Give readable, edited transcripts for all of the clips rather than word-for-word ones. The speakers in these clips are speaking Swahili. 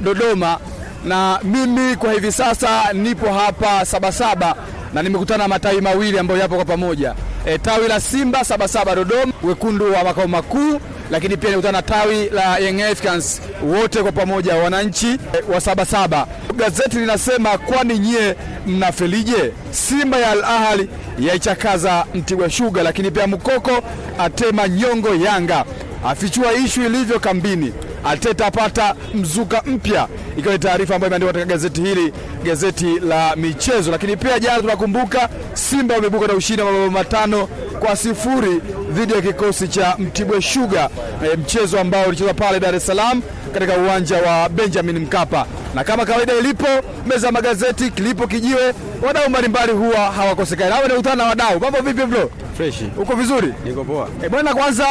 Dodoma, na mimi kwa hivi sasa nipo hapa Sabasaba na nimekutana na matawi mawili ambayo yapo kwa pamoja. Tawi la Simba Sabasaba Dodoma, wekundu wa makao makuu, lakini pia nikutana na tawi la Young Africans, wote kwa pamoja wananchi wa Sabasaba. Gazeti linasema kwani nyie mnafelije? Simba ya Al Ahly yaichakaza Mtibwa Sugar, lakini pia Mkoko atema nyongo Yanga, afichua ishu ilivyo kambini, Arteta apata mzuka mpya, ikiwa ni taarifa ambayo imeandikwa katika gazeti hili, gazeti la michezo. Lakini pia jana tunakumbuka Simba wamebuka na ushindi wa mabao 5-0 dhidi ya kikosi cha Mtibwa Sugar, mchezo ambao ulichezwa pale Dar es Salaam katika uwanja wa Benjamin Mkapa. Na kama kawaida ilipo meza ya magazeti, kilipo kijiwe, wadau mbalimbali huwa hawakosekani. Hawa ni utana wadau. Mambo vipi bro? Fresh. Uko vizuri? Niko poa. Bwana, kwanza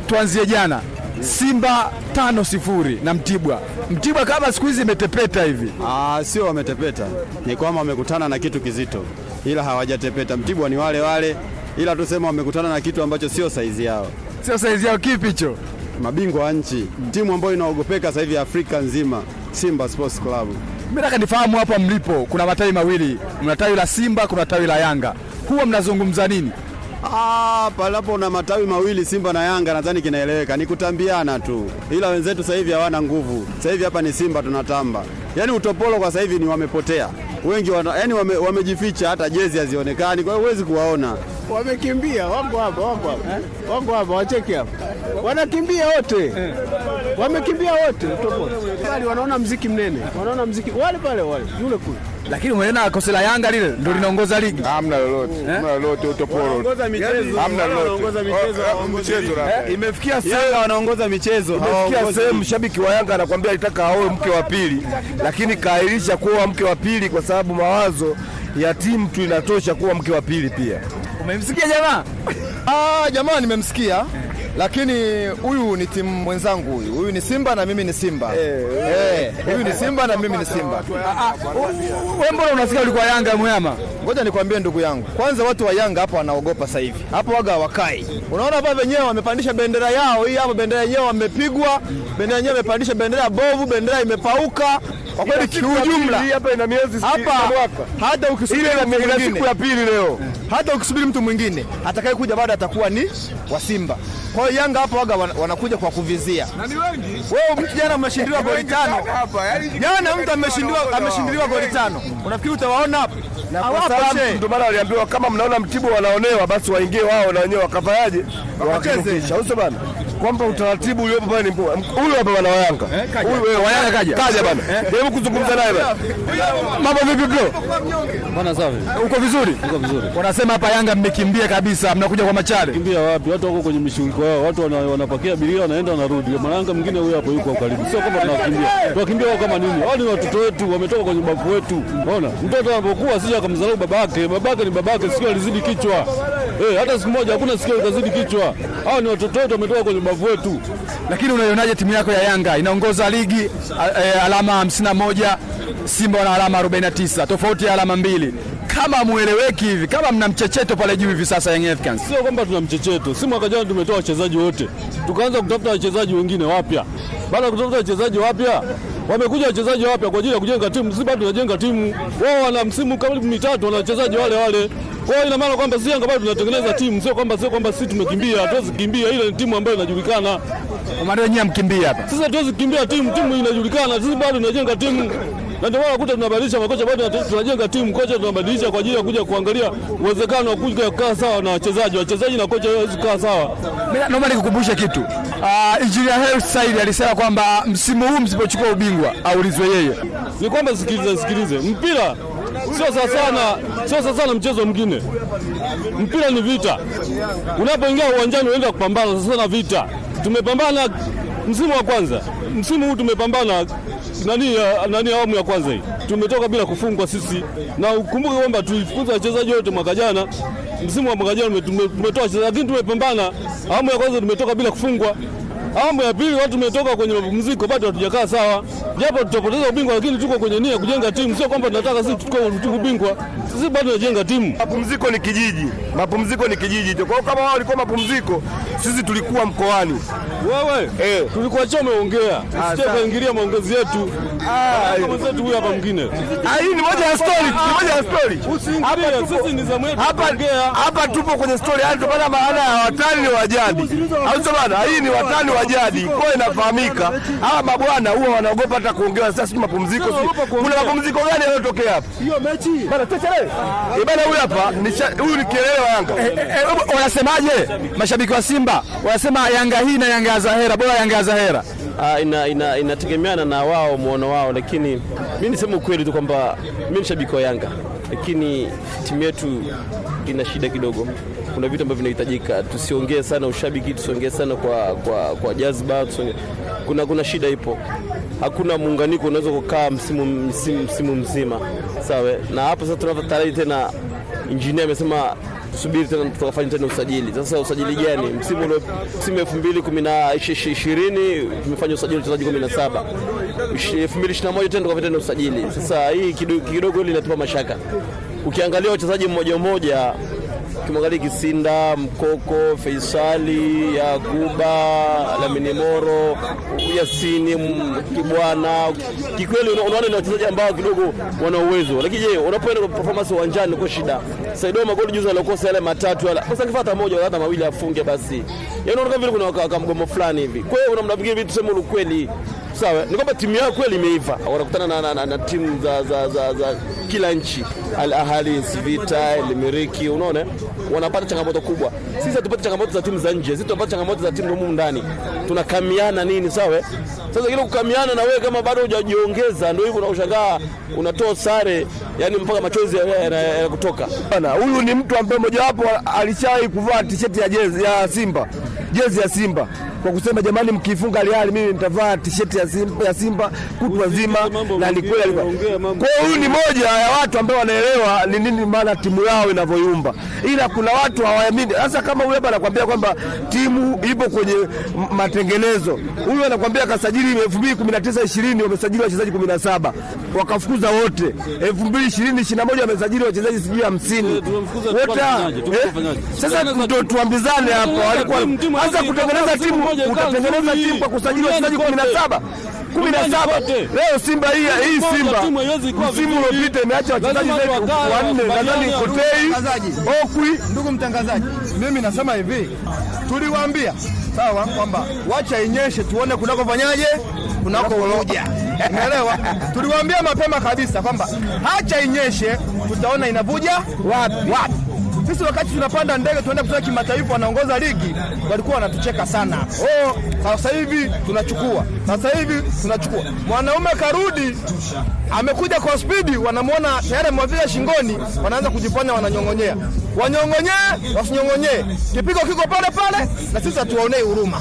tuanzie jana. Simba 5-0 na Mtibwa. Mtibwa kama siku hizi imetepeta hivi. Sio wametepeta. Ni kwamba wamekutana na kitu kizito. Ila hawajatepeta. Mtibwa ni wale wale. Ila tuseme wamekutana na kitu ambacho sio saizi yao. Sio saizi yao kipi hicho? Mabingwa wa nchi. Timu ambayo inaogopeka sasa hivi Afrika nzima, Simba Sports Club. Mimi nataka nifahamu hapa mlipo, kuna matawi mawili. Mna tawi la Simba, kuna tawi la Yanga. Huwa mnazungumza nini? Palapo na matawi mawili Simba na Yanga nadhani kinaeleweka, ni kutambiana tu. Ila wenzetu sasa hivi hawana nguvu. Sasa hivi hapa ni Simba tunatamba. Yaani utopolo kwa sasa hivi ni wamepotea. Wengi wamejificha, hata jezi hazionekani, kwa hiyo huwezi kuwaona. Wamekimbia, wangu hapa, wacheki hapa. Wanakimbia wote. Wamekimbia wote utopolo. Bali wanaona mziki mnene. Wanaona mziki wale pale yule kule. Lakini umeona kosi la Yanga lile ndio linaongoza ligi. Hamna lolote. Hamna lolote utopolo. Wanaongoza michezo. Hamna lolote. Michezo. Imefikia Simba wanaongoza michezo. Imefikia sehemu shabiki wa Yanga anakuambia alitaka aoe mke wa pili, lakini kaahirisha kuoa mke wa pili kwa sababu mawazo ya timu tu inatosha kuwa mke wa pili pia. Umemsikia jamaa? Jamaa nimemsikia. Lakini huyu ni timu mwenzangu huyu. Huyu ni Simba na mimi ni Simba. Huyu ni Simba na mimi ni Simba. Wewe mbona unasikia ulikuwa Yanga Muyama? Ngoja nikwambie ndugu yangu. Kwanza watu wa Yanga hapa wanaogopa sasa hivi. Hapo waga wakai. Unaona hapa wenyewe wamepandisha bendera yao. Hii hapo bendera yenyewe wamepigwa. Bendera yenyewe imepandisha bendera bovu, bendera imepauka. Kwa kweli kiujumla hapa ina miezi hapa hata ukisubiri siku ya pili leo. Hata ukisubiri mtu mwingine atakaye kuja baada atakuwa ni wa Simba. Kwa hiyo Yanga hapo waga wanakuja kwa kuvizia. Na ni wengi. Wewe mtu jana ameshindiliwa goli 5. Jana mtu ameshindiliwa goli 5. Unafikiri utawaona hapo? Na kwa sababu ndio maana waliambiwa kama mnaona Mtibwa wanaonewa basi waingie wao na wenyewe wakafanyaje? Wakacheze. Uso bana. Kwamba utaratibu uliopo pale ni huyu hapa bwana wa Yanga. Huyu wa Yanga kaja bana. Hebu kuzungumza naye bana. Mambo vipi bro? Bwana safi. Uko vizuri? Uko vizuri. Wanasema hapa Yanga mmekimbia kabisa, mnakuja kwa machare. Kimbia wapi? Watu wako kwenye mishughuliko yao. Watu wanapakia abiria wanaenda wanarudi. Mwananga mwingine huyu hapo yuko karibu. Sio kama tunakimbia. Tunakimbia wao kama nini? Wao ni watoto wetu, wametoka kwenye babu wetu. Unaona? Mtoto anapokuwa sija akamdharau babake. Babake ni babake, sikio alizidi kichwa. Hata siku moja hakuna sikio litazidi kichwa. Hao ni watoto wetu, wametoka kwenye babu wetu. Lakini unaionaje timu yako ya Yanga inaongoza ligi alama 51, Simba wana alama 49, tofauti ya alama 2. Kama mueleweki hivi, kama mna mchecheto pale juu hivi sasa Young Africans. Sio kwamba tuna mchecheto. Si mwaka jana tumetoa wachezaji wote. Tukaanza kutafuta wachezaji wengine wapya. Baada ya kutafuta wachezaji wapya, wamekuja wachezaji wapya kwa ajili ya kujenga timu. Sisi bado tunajenga timu. Wao wana msimu karibu mitatu wana wachezaji wale. Kwa hiyo ina maana kwamba sisi Yanga bado tunatengeneza timu, sio kwamba sisi tumekimbia, hatuwezi kukimbia. Ile ni timu ambayo inajulikana. Kwa maana wenyewe mkimbia hapa. Sisi hatuwezi kukimbia timu inajulikana. Sisi bado tunajenga timu. Na ndio maana kuta tunabadilisha makocha, bado tunajenga timu. Kocha tunabadilisha kwa ajili ya kuja kuangalia uwezekano wa kuja kukaa sawa na wachezaji na kocha hawezi kukaa sawa. Naomba nikukumbushe kitu. Engineer Hersi Said alisema kwamba msimu huu msipochukua ubingwa aulizwe yeye. Ni kwamba sikilize. Mpira sio sana mchezo mwingine. Mpira ni vita. Unapoingia uwanjani unaenda kupambana sana vita. Tumepambana msimu wa kwanza. Msimu huu tumepambana nani awamu ya kwanza hii. Tumetoka bila kufungwa sisi. Na ukumbuke kwamba tulifukuza wachezaji wote mwaka jana. Msimu wa mwaka jana tumetoa wachezaji, lakini tumepambana. Awamu ya kwanza tumetoka bila kufungwa. Mambo ya pili, watu tumetoka kwenye mapumziko bado hatujakaa sawa. Japo tutapoteza ubingwa, lakini tuko kwenye nia kujenga timu, sio kwamba tunataka sisi tuchukue ubingwa. Sisi bado tunajenga timu. Mapumziko ni kijiji. Mapumziko ni kijiji. Kwa hiyo kama wao walikuwa mapumziko, sisi tulikuwa mkoani. Wewe tulikuwa chome ongea. Usije kaingilia maongezi yetu. Mwenzetu huyu hapa mwingine. Hii ni moja ya story, ni moja ya story. Hapa sisi ni zamu yetu kuongea. Hapa tupo kwenye story, hadi tupata maana ya watani wa jadi. Au sio bana? Hii ni watani wa jadi. Kwa inafahamika. Hawa mabwana huwa wanaogopa hata kuongea. Sasa mapumziko, kuna mapumziko gani yanayotokea hapa? Hiyo mechi. Bana tuchelewe. Bana huyu hapa huyu ni kelele wa Yanga. Wanasemaje mashabiki wa Simba? Wanasema Yanga hii na Yanga ya Zahera, bora Yanga ya Zahera. Inategemeana na wao muono wao, lakini mimi niseme ukweli tu kwamba mimi ni shabiki wa Yanga, lakini timu yetu ina shida kidogo. Kuna vitu ambavyo vinahitajika, tusiongee sana ushabiki, tusiongee sana kwa jazba, kuna shida ipo. Hakuna muunganiko unaweza kukaa msimu mzima. Sawa? Na hapo sasa tunataraji tena, engineer amesema subiri tena tutafanya tena usajili. Sasa usajili gani? Msimu 2020 tumefanya usajili wachezaji 17. 2021 tena tukafanya tena usajili. Sasa hii kidogo ile inatupa mashaka. Ukiangalia wachezaji mmoja kimwangalia Kisinda, Mkoko, Faisali, Yakuba, Lamine Moro, Yasini, Kibwana, kikweli unaona ni wachezaji ambao kidogo wana uwezo. Lakini je, unapoenda performance uwanjani uko shida. Saido magoli juzi alikosa yale matatu yale. Sasa kifuata moja au hata mawili afunge basi. Yaani unaona vile kuna mgomo fulani hivi. Kwa hiyo unamnapigia vitu tuseme ukweli. Sawa, ni kwamba timu yao kweli imeiva. Wanakutana na timu za kila nchi. Al Ahly, Civita, Limeriki, unaona? Wanapata changamoto kubwa. Sisi hatupati changamoto za timu za nje. Sisi tunapata changamoto za timu humu ndani. Tunakamiana nini, sawa? Sasa ile kukamiana na wewe kama bado hujajiongeza, ndio hivyo unashangaa unatoa sare, yani mpaka machozi yanakutoka. Bana, huyu ni mtu ambaye mojawapo alishawahi kuvaa t-shirt ya jezi ya Simba. Kwa kusema jamani, mkifunga Al Ahly mimi nitavaa t-shirt ya Simba kutwa nzima, na ni kweli alikuwa. Kwa hiyo huyu ni moja ya watu ambao wanaelewa ni nini maana timu yao inavyoyumba. Ila kuna watu hawaamini. Sasa kama huyu hapa anakuambia kwamba timu ipo kwenye matengenezo. Huyu anakuambia kasajili 2019-20 wamesajili wachezaji 17. Wakafukuza wote. 2020-21 wamesajili wachezaji 50. Wote. Sasa ndio tuambizane hapo. Walikuwa sasa kutengeneza timu, utatengeneza timu kwa kusajili wachezaji 17. 17. Leo Simba hii Simba msimu uliopita imeacha wachezaji zaidi 4, nadhani Kotei, Okwi. Ndugu mtangazaji, mimi nasema hivi, tuliwaambia sawa kwamba wacha inyeshe tuone kunakofanyaje, kunakovuja. Unaelewa? Tuliwaambia mapema kabisa kwamba acha inyeshe tutaona inavuja wapi. Sisi wakati tunapanda ndege tuenda kutoka kimataifa wanaongoza ligi, walikuwa wanatucheka sana. Sasa hivi tunachukua. Mwanaume karudi, amekuja kwa spidi, wanamuona tayari mwavia shingoni, wanaanza kujifanya wananyongonyea. Wanyongonyee, wasinyongonyee. Kipigo kiko pale na sisi hatuwaonei huruma.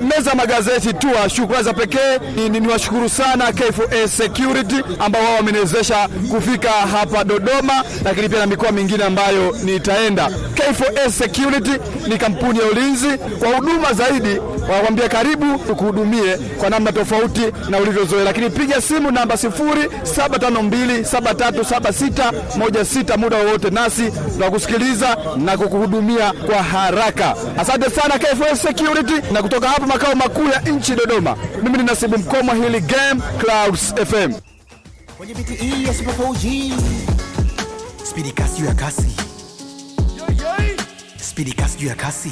Meza magazeti tu, shukrani za pekee niwashukuru sana KFS Security ambao wao wameniwezesha kufika hapa Dodoma, lakini pia na mikoa mingine ambayo nitaenda. KFS Security ni kampuni ya ulinzi. Kwa huduma zaidi wakwambia karibu tukuhudumie kwa namna tofauti na ulivyozoea, lakini piga simu namba 0752737616 muda wowote, nasi tunakusikiliza na kukuhudumia kwa haraka. Asante sana KFS Security, na kutoka hapa makao makuu ya nchi Dodoma, mimi ni Nasibu Mkoma, hili Game Clouds FM. Kwenye BTE ya Super 4G. Speedy kasi ya kasi. Speedy kasi ya kasi.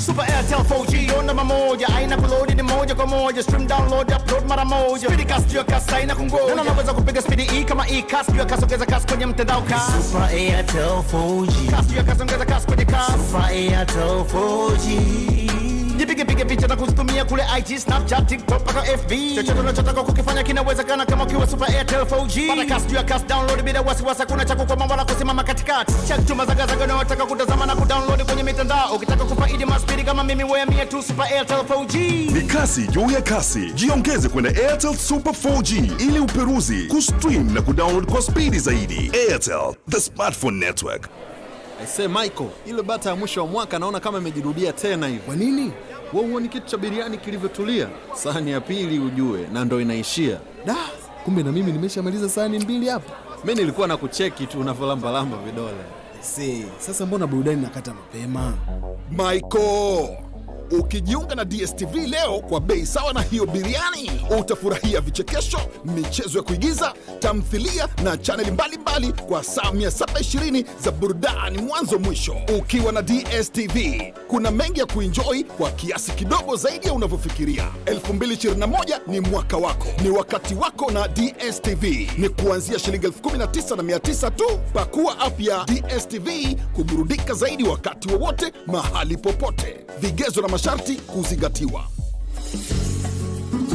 Super Airtel 4G on namba moja, aina kuload ni moja kwa moja, stream download upload mara moja. Speedy kasi ya kasi aina kungoja, na unaweza kupiga speedy kama kasi ya kasi, ongeza kasi kwenye mtandao kasi. Super Airtel 4G, kasi ya kasi ongeza kasi kwenye kasi. Super Airtel 4G. Jipige picha na kuzitumia kule IG, Snapchat, TikTok mpaka FB. Chochote unachotaka kukifanya kinawezekana kama ukiwa Super Airtel 4G. Pata kasi ya kasi, download bila wasiwasi, kuna cha kukwama wala kusimama katikati. Check tu mazagazaga na wataka kutazama na kudownload kwenye mitandao. Ukitaka kufaidi maspidi kama mimi, wewe mia tu Super Airtel 4G. Ni kasi juu ya kasi. Jiongeze kwenye Airtel Super 4G ili uperuzi, kustream na kudownload kwa spidi zaidi. Airtel, the smartphone network. Aisee Michael, ile bata ya mwisho wa mwaka naona kama imejirudia tena hivi. Kwa nini? Wewe huoni kitu cha biriani kilivyotulia? Sahani ya pili ujue na ndo inaishia. Kumbe na mimi nimeshamaliza sahani 2 hapa. Mimi nilikuwa na kucheki tu unavyolamba vidole. Sasa mbona burudani nakata mapema? Michael, ukijiunga na DSTV leo kwa bei sawa na hiyo biriani, utafurahia vichekesho, michezo ya kuigiza, tamthilia na chaneli mbalimbali kwa saa 720 za burudani mwanzo mwisho. Ukiwa na DSTV, kuna mengi ya kuenjoy kwa kiasi kidogo zaidi ya unavyofikiria. 2021 ni mwaka wako, ni wakati wako na DSTV. Ni kuanzia shilingi 19,900 tu. Pakua app ya DSTV kuburudika zaidi wakati wowote, mahali popote. Vigezo na masharti kuzingatiwa.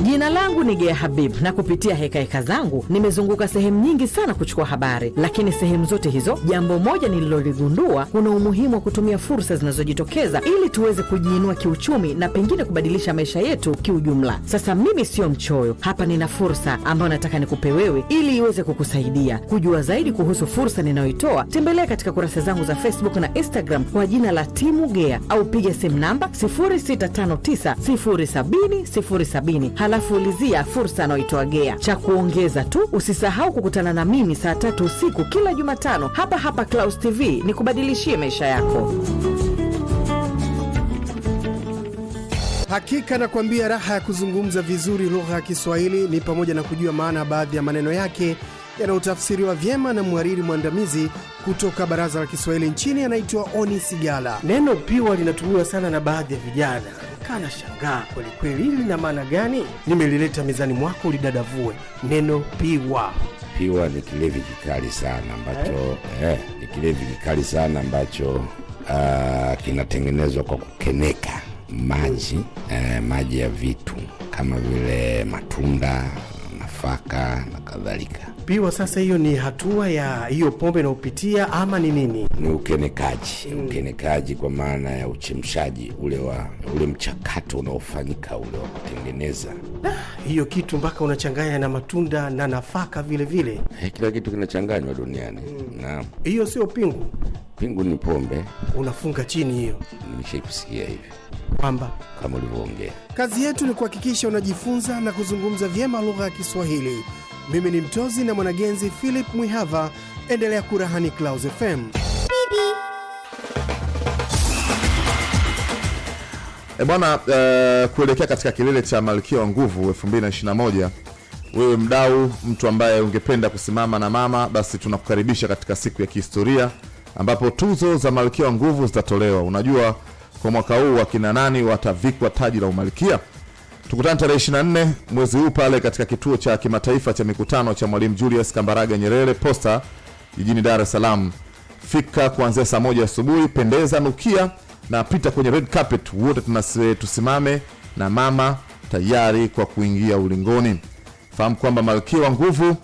Jina langu ni Gea Habib na kupitia heka zangu nimezunguka sehemu nyingi sana kuchukua habari, lakini sehemu zote hizo jambo moja nililoligundua, kuna umuhimu wa kutumia fursa zinazojitokeza ili tuweze kujiinua kiuchumi na pengine kubadilisha maisha yetu kiujumla. Sasa mimi sio mchoyo, hapa nina fursa ambayo nataka nikupe wewe ili iweze kukusaidia. Kujua zaidi kuhusu fursa ninayoitoa, tembelea katika kurasa zangu za Facebook na Instagram kwa jina la Timu Gea au piga simu namba 0659 070 070. Halafu ulizia fursa anayoitoa Gea. Cha kuongeza tu, usisahau kukutana na mimi saa 3 usiku kila Jumatano hapa Clouds TV, ni kubadilishie maisha yako. Hakika nakwambia raha ya kuzungumza vizuri lugha ya Kiswahili ni pamoja na kujua maana baadhi ya maneno yake yanayotafsiriwa vyema na mhariri mwandamizi kutoka Baraza la Kiswahili nchini, anaitwa Oni Sigala. Neno piwa linatumiwa sana na baadhi ya vijana. Kana shangaa kweli kweli, hili lina maana gani? Nimelileta mezani mwako ulidadavue. Neno piwa. Piwa ni kilevi kikali sana ambacho ni kilevi kikali sana ambacho kinatengenezwa kwa kukeneka maji ya vitu kama vile matunda, nafaka na kadhalika. Piwa sasa hiyo ni hatua ya hiyo pombe na upitia ama ni nini? Ni ukenekaji. Ukenekaji kwa maana ya uchemshaji ule mchakato unaofanyika ule wa kutengeneza. Hiyo kitu mpaka unachanganya na matunda na nafaka vile vile. Kila kitu kinachanganywa duniani. Na hiyo sio pingu. Pingu ni pombe. Unafunga chini hiyo. Nimeshaikusikia hivi. Kwamba kama ulivyoongea. Kazi yetu ni kuhakikisha unajifunza na kuzungumza vyema lugha ya Kiswahili. Mimi ni mtozi na mwanagenzi Philip Mwihava. Endelea kurahani Clouds FM. Bwana, kuelekea katika kilele cha Malkia wa Nguvu 2021, wewe mdau, mtu ambaye ungependa kusimama na mama, basi tunakukaribisha katika siku ya kihistoria ambapo tuzo za Malkia wa Nguvu zitatolewa. Unajua kwa mwaka huu wakina nani watavikwa taji la umalkia? Tukutane tarehe 24 mwezi huu pale katika kituo cha kimataifa cha mikutano cha Mwalimu Julius Kambarage Nyerere Posta jijini Dar es Salaam. Fika kuanzia saa 1 asubuhi, pendeza, nukia na pita kwenye red carpet, wote tusimame na mama tayari kwa kuingia ulingoni. Fahamu kwamba Malkia wa Nguvu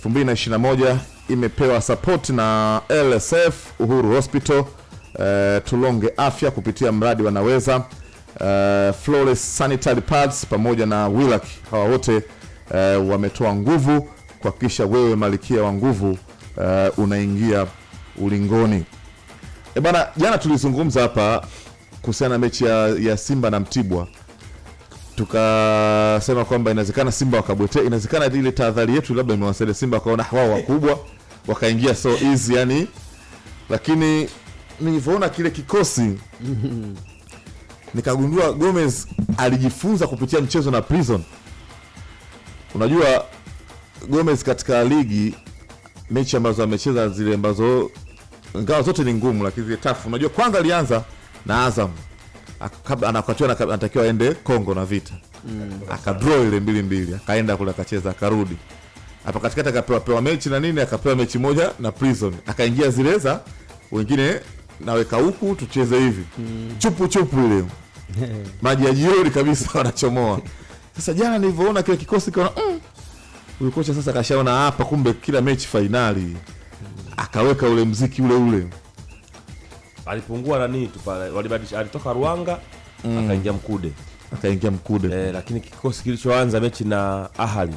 2021 imepewa support na LSF, Uhuru Hospital, Tulonge Afya kupitia mradi Wanaweza, Flawless Sanitary Pads pamoja na Willac. Hawa wote wametoa nguvu kuhakikisha wewe Malkia wa Nguvu unaingia ulingoni. Bana, jana tulizungumza hapa kuhusiana na mechi ya Simba na Mtibwa. Tukasema kwamba inawezekana Simba wakabwete, inawezekana ile tahadhari yetu labda imewasaidia Simba wakaona wao wakubwa wakaingia so easy yani. Lakini nilivyoona kile kikosi nikagundua Gomez alijifunza kupitia mchezo na Prison. Unajua Gomez katika ligi mechi ambazo amecheza zile ambazo ingawa zote ni ngumu lakini zile tough. Unajua kwanza alianza na Azam, anakatiwa anatakiwa aende Kongo na Vita, akadraw ile 2-2, akaenda kule akacheza akarudi. Hapa katikati akapewa mechi na nini, akapewa mechi moja na Prison, akaingia zile za wengine naweka huku tucheze hivi chupu ile maji ya jioni kabisa wanachomoa. Sasa jana nilivyoona kile kikosi kaona huyu kocha sasa kashaona hapa kumbe kila mechi finali akaweka ule mziki ule. Alipungua nani tu pale, walibadilisha, alitoka Ruanga akaingia Mkude. Lakini kikosi kilichoanza mechi na Ahali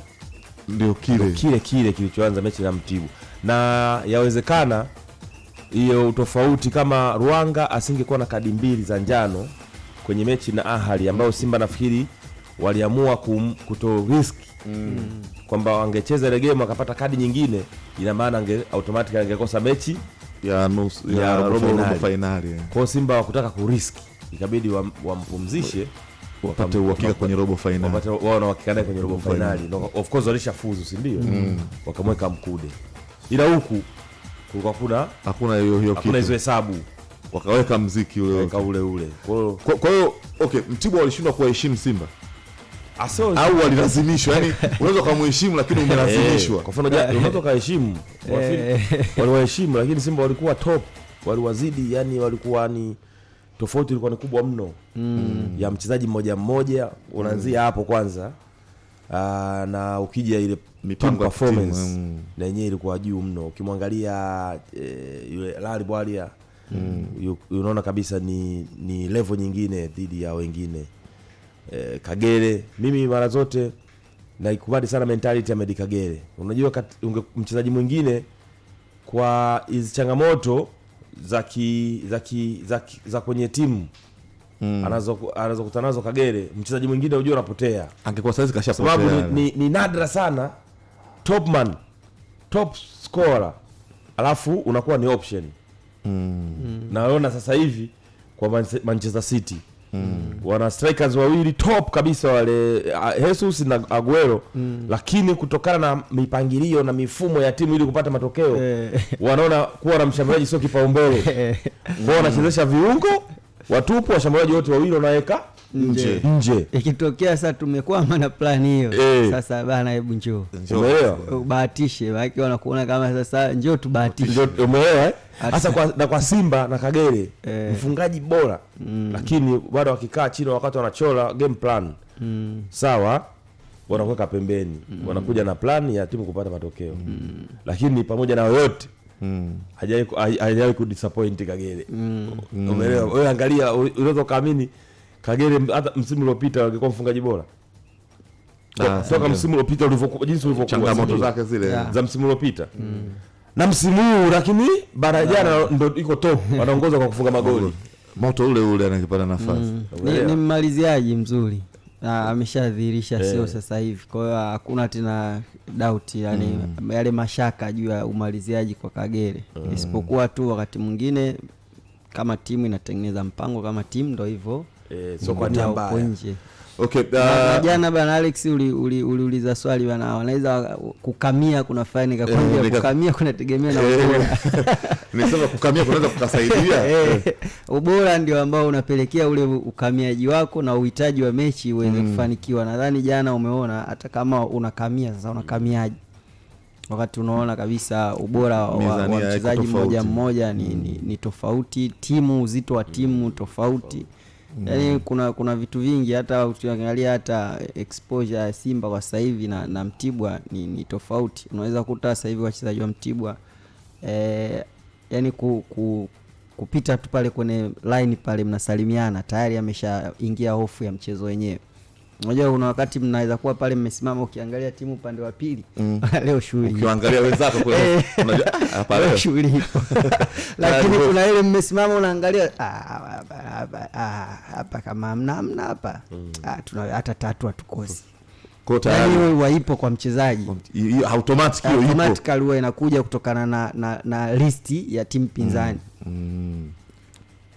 ndio kile kilichoanza mechi na Mtibwa. Na yawezekana hiyo tofauti kama Ruanga asingekuwa na kadi 2 za njano kwenye mechi na Ahali ambayo Simba nafikiri waliamua kuto risk kwamba wangecheza ile game akapata kadi nyingine, ina maana automatically angekosa mechi ya robo finali. Kwa Simba wakutaka kurisk, ikabidi wampumzishe wapate uhakika kwenye robo finali, wapate wao na uhakika kwenye robo finali. Of course walishafuzu, si ndio? Wakamweka Mkude, ila huku kulikuwa hakuna hiyo hakuna hizo hesabu, wakaweka mziki ule. Kwa hiyo okay, Mtibwa walishindwa kuwaheshimu Simba au walilazimishwa? Yani unaweza kumheshimu lakini umelazimishwa. Kwa mfano unaweza kuheshimu waliwaheshimu, lakini Simba walikuwa top, waliwazidi, yani walikuwa ni tofauti ilikuwa ni kubwa mno ya mchezaji mmoja unaanzia hapo kwanza. Na ukija ile mipango performance na yenyewe ilikuwa juu mno. Ukimwangalia yule Lali Bwalia unaona kabisa ni level nyingine dhidi ya wengine. Kagere, mimi mara zote naikubali sana mentality ya Medi Kagere. Unajua mchezaji mwingine kwa hizo changamoto za kwenye timu anazokutana nazo Kagere, mchezaji mwingine unajua unapotea. Angekuwa saizi kashapotea. Sababu ni nadra sana top scorer alafu unakuwa ni option. Naona sasa hivi kwa Manchester City wana strikers wawili top kabisa, wale Jesus na Aguero, lakini kutokana na mipangilio na mifumo ya timu ili kupata matokeo wanaona kuwa na mshambuliaji sio kipaumbele. Kwa wanachezesha viungo watupu, washambuliaji wote wawili wanaweka nje. Ikitokea sasa tumekwama na plan hiyo, sasa bana hebu njoo. Umeelewa? Ubahatishe, waki wanakuona kama sasa njoo tubahatishe. Umeelewa? Hasa kwa Simba na Kagere mfungaji bora, lakini bado wakikaa chini wakati wanachola game plan sawa, wanakuweka pembeni, wanakuja na plan ya timu kupata matokeo. Lakini pamoja na yote hajawahi kudisappoint Kagere. Umeelewa? Wewe angalia, unaweza kaamini Kagere hata msimu uliopita angekuwa mfungaji bora. Toka msimu uliopita jinsi ulivyokuwa changamoto zake zile za msimu uliopita. Na msimu huu lakini bara jana ndio iko top, anaongoza kwa kufunga magoli. Moto ule anakipata nafasi. Ni mmaliziaji mzuri. Ameshadhihirisha sio sasa hivi. Kwa hiyo hakuna tena doubt, yani yale mashaka juu ya umaliziaji kwa Kagere. Isipokuwa tu wakati mwingine kama timu inatengeneza mpango kama timu ndio hivyo. Sio kwa nia mbaya. Okay, jana bana Alex uliuliza swali bana, wanaweza kukamia kuna faini kakwambia kukamia kunategemea na ubora. Nimesema kukamia kunaweza kukasaidia. Ubora ndio ambao unapelekea ule ukamiaji wako na uhitaji wa mechi uweze kufanikiwa. Nadhani jana umeona hata kama unakamia sasa unakamiaje. Wakati unaona kabisa ubora wa mchezaji mmoja ni tofauti, timu uzito wa timu tofauti. Yaani kuna vitu vingi, hata ukiangalia hata exposure ya Simba kwa sasa hivi na Mtibwa ni tofauti. Unaweza kukuta sasa hivi wachezaji wa Mtibwa yani kupita tu pale kwenye line pale mnasalimiana tayari ameshaingia hofu ya mchezo wenyewe. Unajua kuna wakati mnaweza kuwa pale mmesimama ukiangalia timu upande wa pili leo shughuli. Ukiangalia wenzako kule unajua hapa leo shughuli. Lakini kuna ile mmesimama unaangalia hapa kama hamna hapa. Tuna hata tatu hatukosi. Kwa tayari waipo kwa mchezaji. Automatically huwa inakuja kutokana na listi ya timu pinzani.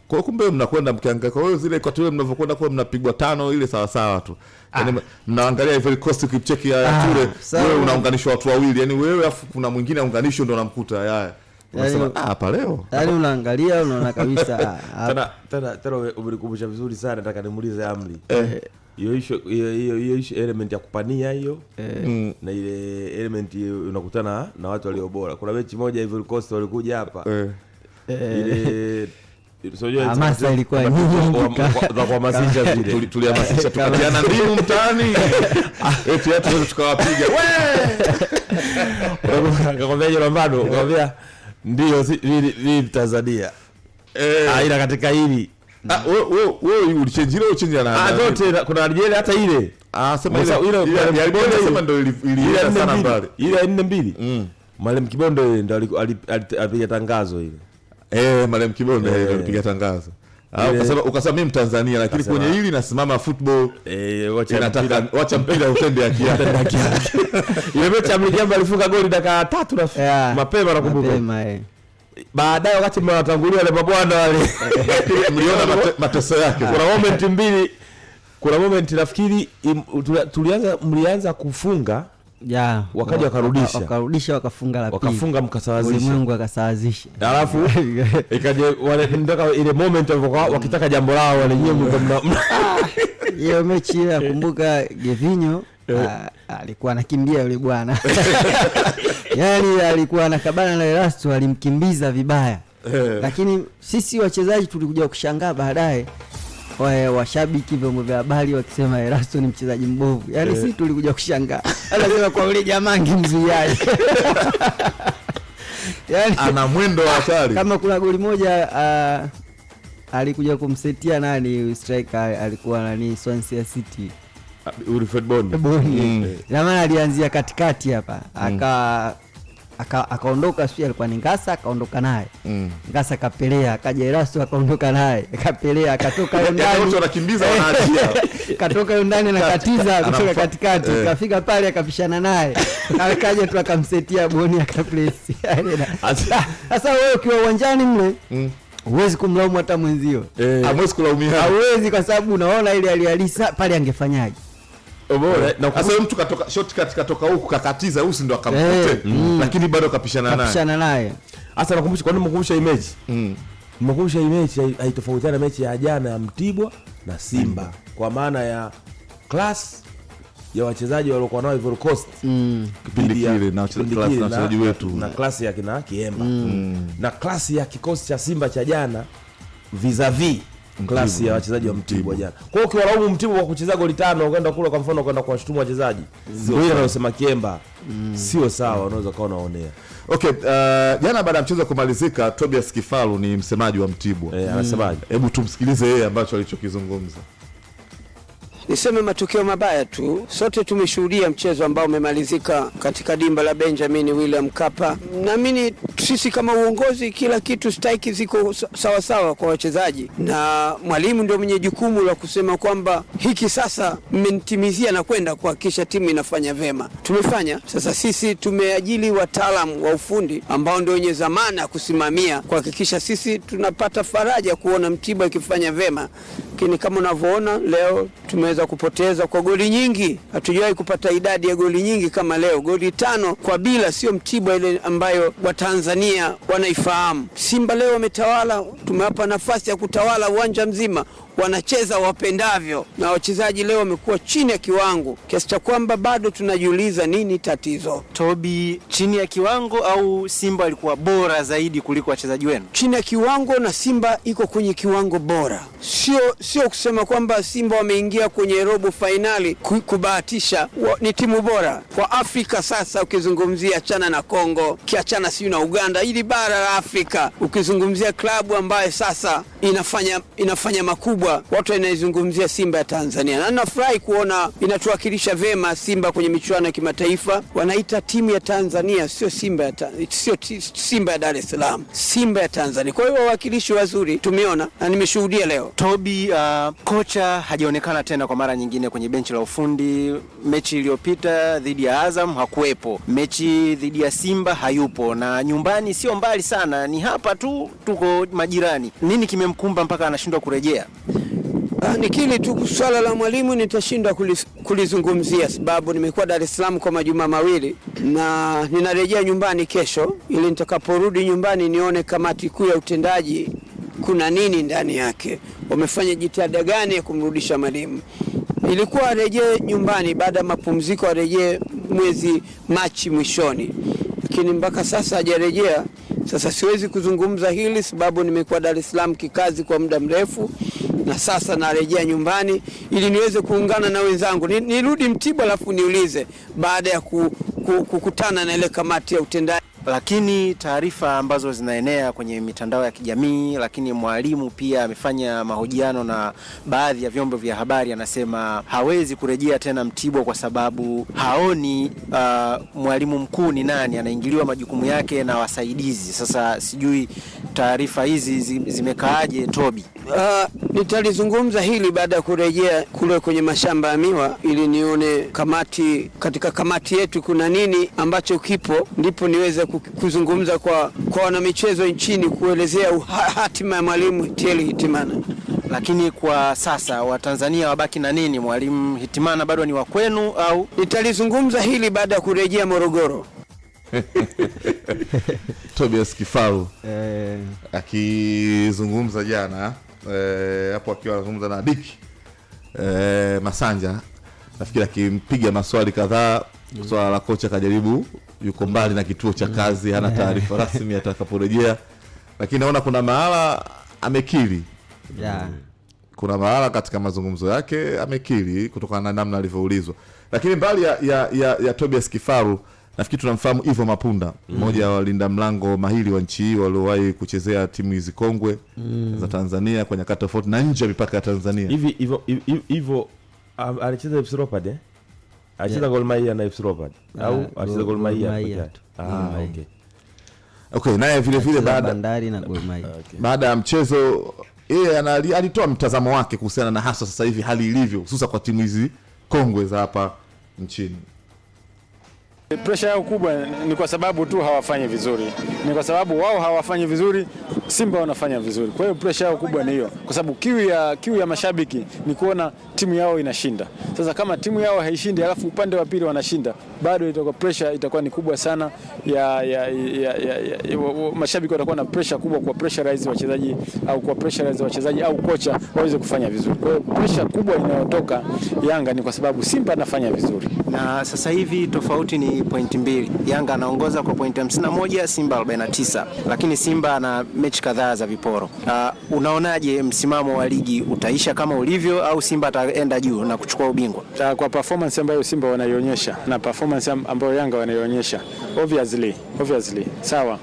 Kwa kumbe mnakwenda mkiangalia kwa hiyo zile kwa tule mnavyokwenda kwa mnapigwa 5 ile sawa sawa tu. Yaani mnaangalia Ivory Coast ukicheki ya tule wewe unaunganishwa watu wawili. Yaani wewe afu kuna mwingine aunganishwa ndo unamkuta yaya. Unasema hapa leo. Yaani unaangalia unaona kabisa tena umenikumbusha vizuri sana, nataka nimuulize Amri. Hiyo element ya kupania hiyo na ile element unakutana na watu walio bora. Kuna mechi moja Ivory Coast walikuja hapa. Ile hamasa ilikuwa nyingi za kuhamasisha vile. Tulihamasisha tukatiana ndimu mtaani. Eti watu wote tukawapiga. Akakwambia jana bado, akamwambia ndio hii Tanzania. Ila katika hili wewe ulichange na zote kuna Algeria hata ile. Sema ile sema ndio ilienda sana mbali. Ile 4-2. Mwalimu Kibondo ndio alipiga tangazo ile. Mwalimu Kibondo alipiga tangazo. Ukasema mimi Mtanzania lakini kwenye hili nasimama football. Wacha mpira utende haki yake. Ile mechi ya Mjamba alifunga goli dakika 3 mapema nakumbuka. Baadaye wakati mnawatangulia wale mabwana wale mliona mateso yake. Kuna moment nafikiri mlianza kufunga wakaja wakarudisha wakafunga la pili. Wakafunga mkasawazisha. Ulimwengu akasawazisha. Alafu ikaje wale ndaka ile moment wakitaka jambo lao wale nyewe hiyo mechi nakumbuka Gevinho alikuwa anakimbia yule bwana. Yaani alikuwa anakabana na Erasto, alimkimbiza vibaya. Lakini sisi wachezaji tulikuja kushangaa baadaye washabiki vyombo vya habari wakisema Erasto ni mchezaji mbovu. Yaani sisi tulikuja kushangaa. Anasema kwa yule jamaa ngimzuiaje. Yaani ana mwendo wa hatari. Kama kuna goli moja alikuja kumsetia nani striker alikuwa nani Swansea City. Wilfred Bony. Jamaa alianzia katikati hapa. Akaondoka sio alikuwa ni Ngasa akaondoka naye. Ngasa kapelea akaja Erasto akaondoka naye. Kapelea akatoka ndani. Wote wanakimbiza wanaachia. Katoka ndani na katiza kutoka katikati. Kafika pale akapishana naye. Akaja tu akamsetia Boni akaplace. Sasa wewe ukiwa uwanjani mle huwezi kumlaumu hata mwenzio. Hamwezi kulaumia. Hauwezi kwa sababu unaona ile alialisa pale angefanyaje. Na sasa mtu katoka shot katoka huku kakatiza usi ndo akampote. Lakini bado kapishana naye. Sasa nakumbusha kwa nini mkumbusha hii mechi? Mkumbusha hii mechi haitofautiana mechi ya jana ya Mtibwa na Simba kwa maana ya class ya wachezaji waliokuwa nao Ivory Coast kipindi kile na wachezaji wetu na class ya kina Kiemba na class ya kikosi cha Simba cha jana vis-a-vis klasi ya wachezaji wa Mtibwa jana. Kwa hiyo ukiwalaumu Mtibwa kwa kucheza goli 5 ukaenda kule kwa mfano ukaenda kuwashutumu wachezaji. Ndio anasema Kiemba. Sio sawa, unaweza kaona unaonea. Okay, jana baada ya mchezo kumalizika Tobias Kifalu ni msemaji wa Mtibwa. Anasemaje? Hebu tumsikilize yeye ambacho alichokizungumza. Niseme matokeo mabaya tu. Sote tumeshuhudia mchezo ambao umemalizika katika dimba la Benjamin William Mkapa. Naamini sisi kama uongozi kila kitu stahiki ziko sawa sawa kwa wachezaji. Na mwalimu ndio mwenye jukumu la kusema kwamba hiki sasa mmenitimizia na kwenda kuhakikisha timu inafanya vema. Tumefanya. Sasa sisi tumeajili wataalamu wa ufundi ambao ndio wenye zamana ya kusimamia kuhakikisha sisi tunapata faraja kuona Mtibwa ikifanya vema. Lakini kama unavyoona leo tumeweza kupoteza kwa goli nyingi. Hatujawahi kupata idadi ya goli nyingi kama leo. Goli 5-0 sio Mtibwa ile ambayo Watanzania wanaifahamu. Simba leo wametawala, tumewapa nafasi ya kutawala uwanja mzima. Wanacheza wapendavyo na wachezaji leo wamekuwa chini ya kiwango kiasi cha kwamba bado tunajiuliza nini tatizo. Tobi, chini ya kiwango au Simba alikuwa bora zaidi kuliko wachezaji wenu? Chini ya kiwango na Simba iko kwenye kiwango bora. Sio kusema kwamba Simba wameingia kwenye robo finali kubahatisha. Ni timu bora kwa Afrika. Sasa ukizungumzia achana na Kongo, kiachana siyo na Uganda, ili bara la Afrika ukizungumzia klabu ambaye sasa inafanya makubwa, watu wanaizungumzia Simba ya Tanzania. Na nafurahi kuona inatuwakilisha vema Simba kwenye michuano ya kimataifa. Wanaita timu ya Tanzania, sio Simba ya Dar es Salaam, Simba ya Tanzania. Kwa hiyo wawakilishi wazuri tumeona na nimeshuhudia leo. Tobi, kocha hajaonekana tena kwa mara nyingine kwenye benchi la ufundi. Mechi iliyopita dhidi ya Azam hakuwepo, mechi dhidi ya Simba hayupo, na nyumbani sio mbali sana, ni hapa tu, tuko majirani. Nini kimemkumba mpaka anashindwa kurejea? Nikili tu swala la mwalimu nitashindwa kulizungumzia sababu nimekuwa Dar es Salaam kwa majuma mawili na ninarejea nyumbani kesho ili nitakaporudi nyumbani nione kamati kuu ya utendaji kuna nini ndani yake. Wamefanya jitihada gani ya kumrudisha mwalimu. Ilikuwa arejee nyumbani baada ya mapumziko, arejee mwezi Machi mwishoni. Lakini mpaka sasa hajarejea. Sasa siwezi kuzungumza hili sababu nimekuwa Dar es Salaam kikazi kwa muda mrefu na sasa narejea nyumbani ili niweze kuungana na wenzangu. Nirudi Mtibwa alafu niulize baada ya kukutana na ile kamati ya utendaji. lakini taarifa ambazo zinaenea kwenye mitandao ya kijamii, lakini mwalimu pia amefanya mahojiano na baadhi ya vyombo vya habari, anasema hawezi kurejea tena Mtibwa kwa sababu haoni mwalimu mkuu ni nani, anaingiliwa majukumu yake na wasaidizi. Sasa sijui taarifa hizi zimekaaje Toby? Nitalizungumza hili baada ya kurejea kule kwenye mashamba ya miwa ili nione katika kamati yetu kuna nini ambacho kipo, ndipo niweze kuzungumza kwa wanamichezo nchini kuelezea hatima ya mwalimu Thierry Hitimana. Lakini kwa sasa Watanzania wabaki na nini? Mwalimu Hitimana bado ni wa kwenu au? Nitalizungumza hili baada ya kurejea Morogoro. Tobias Kifaru akizungumza jana hapo akiwa anazungumza na Diki Masanja, nafikiri akimpiga maswali kadhaa. Swala la kocha kajaribu, yuko mbali na kituo cha kazi, hana taarifa rasmi atakaporejea, lakini naona kuna mahala amekiri. Kuna mahala katika mazungumzo yake amekiri kutokana na namna alivyoulizwa. Lakini mbali ya Tobias Kifaru, nafikiri tunamfahamu Ivo Mapunda, mmoja wa walinda mlango mahiri wa nchi hii waliowahi kuchezea timu hizi kongwe za Tanzania kwa nyakati tofauti na nje ya mipaka ya Tanzania. Ivo alicheza FC Leopards alicheza Gor Mahia na FC Leopards au alicheza Gor Mahia? Okay. Okay, naye vile Bandari na Gor Mahia. Baada ya mchezo yeye alitoa mtazamo wake kuhusiana na hasa sasa hivi hali ilivyo hususa kwa timu hizi kongwe za hapa nchini. Pressure yao kubwa ni kwa sababu tu hawafanyi vizuri. Ni kwa sababu wao hawafanyi vizuri, Simba wanafanya vizuri. Kwa hiyo pressure yao kubwa ni hiyo. Kwa sababu kiu ya mashabiki ni kuona timu yao inashinda. Sasa kama timu yao haishindi alafu upande wa pili wanashinda, bado itakuwa pressure itakuwa ni kubwa sana mashabiki watakuwa na pressure kubwa kwa pressurize wachezaji au kwa pressurize wachezaji au kocha waweze kufanya vizuri. Kwa hiyo pressure kubwa inayotoka Yanga ni kwa sababu Simba anafanya vizuri. Na sasa hivi tofauti ni pointi 2. Yanga anaongoza kwa pointi 51, Simba 49. Lakini Simba ana mechi kadhaa za viporo. Unaonaje msimamo wa ligi utaisha kama ulivyo au Simba ataenda juu na kuchukua ubingwa? Kwa performance ambayo Simba wanaionyesha na performance ambayo Yanga wanaionyesha, obviously sawa.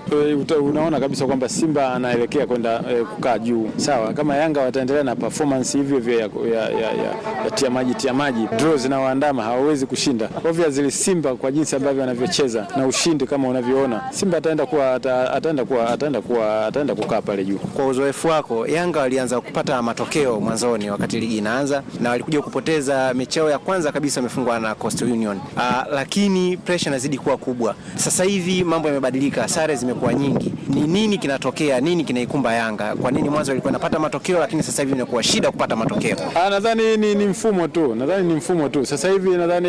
Unaona kabisa kwamba Simba anaelekea kwenda kukaa juu. Sawa, kama Yanga wataendelea na performance hivyo ya tia maji, draw zinawaandama, hawawezi kushinda. Obviously Simba kwa jinsi ambavyo wanavyocheza na ushindi kama unavyoona, Simba ataenda kukaa pale juu. Kwa uzoefu wako, Yanga walianza kupata matokeo mwanzoni wakati ligi inaanza na walikuja kupoteza mechi yao ya kwanza kabisa, wamefungwa na Coastal Union. Lakini pressure inazidi kuwa kubwa. Sasa hivi mambo yamebadilika, sare zimekuwa nyingi. Ni nini kinatokea? Nini kinaikumba Yanga? Kwa nini mwanzo walikuwa wanapata matokeo lakini sasa hivi inakuwa shida kupata matokeo? Nadhani ni mfumo tu. Sasa hivi nadhani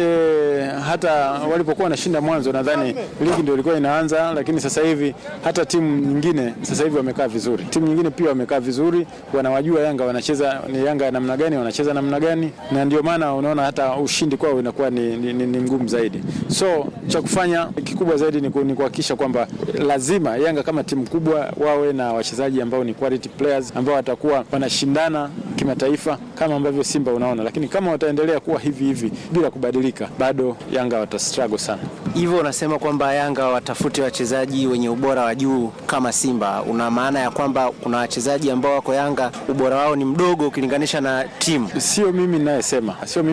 hata walipokuwa wanashinda mwanzo, nadhani ligi ndio ilikuwa inaanza, lakini sasa hivi hata timu nyingine sasa hivi wamekaa vizuri. Timu nyingine pia wamekaa vizuri, wanawajua Yanga wanacheza ni Yanga namna gani, wanacheza namna gani, na ndio maana unaona hata ushindi kwao inakuwa ni ngumu zaidi. So cha kufanya kikubwa zaidi ni kuhakikisha kwamba lazima Yanga kama timu kubwa wawe na wachezaji ambao ni quality players ambao watakuwa wanashindana kimataifa kama ambavyo Simba unaona, lakini kama wataendelea kuwa hivi bila kubadilika, bado Yanga watastruggle sana. Hivyo unasema kwamba Yanga watafute wachezaji wenye ubora wa juu kama Simba. Una maana ya kwamba kuna wachezaji ambao wako Yanga ubora wao ni mdogo ukilinganisha na timu? Sio mimi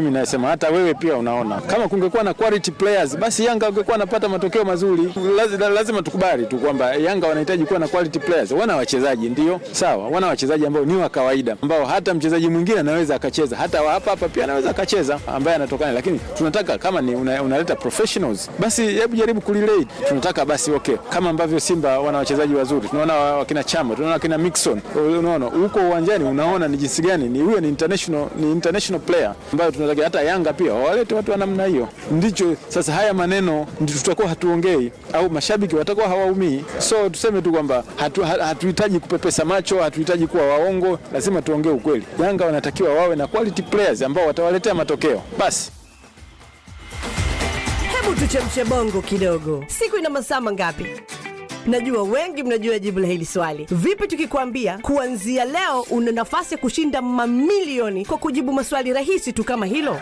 ninayesema, hata wewe pia unaona. Kama kungekuwa na quality players, basi Yanga wangekuwa wanapata matokeo mazuri. Lazima tukubali tu kwamba Yanga wanahitaji kuwa na quality players. Wana wachezaji ndio, sawa, wana wachezaji ambao ni wa kawaida, ambao hata mchezaji mwingine anaweza akacheza, hata hapa pia anaweza akacheza ambaye anatokana, lakini tunataka kama ni unaleta professionals, basi hebu jaribu kurelate. Tunataka basi kama ambavyo Simba wana wachezaji wazuri, tunaona wakina Chama, tunaona wakina Mixon, unaona huko uwanjani, unaona ni jinsi gani ni huyo ni international player ambayo tunataka hata Yanga pia walete watu wa namna hiyo. Ndicho sasa haya maneno ndio tutakuwa hatuongei au mashabiki watakuwa hawaumii. So tuseme tu kwamba hatuhitaji kupepesa macho, hatuhitaji kuwa waongo, lazima tuongee ukweli. Yanga wanatakiwa wawe na quality players ambao watawaletea matokeo. Basi hebu tuchemshe bongo kidogo. Siku ina masaa mangapi? Najua wengi mnajua jibu la hili swali. Vipi tukikwambia kuanzia leo una nafasi ya kushinda mamilioni kwa kujibu maswali rahisi tu kama hilo?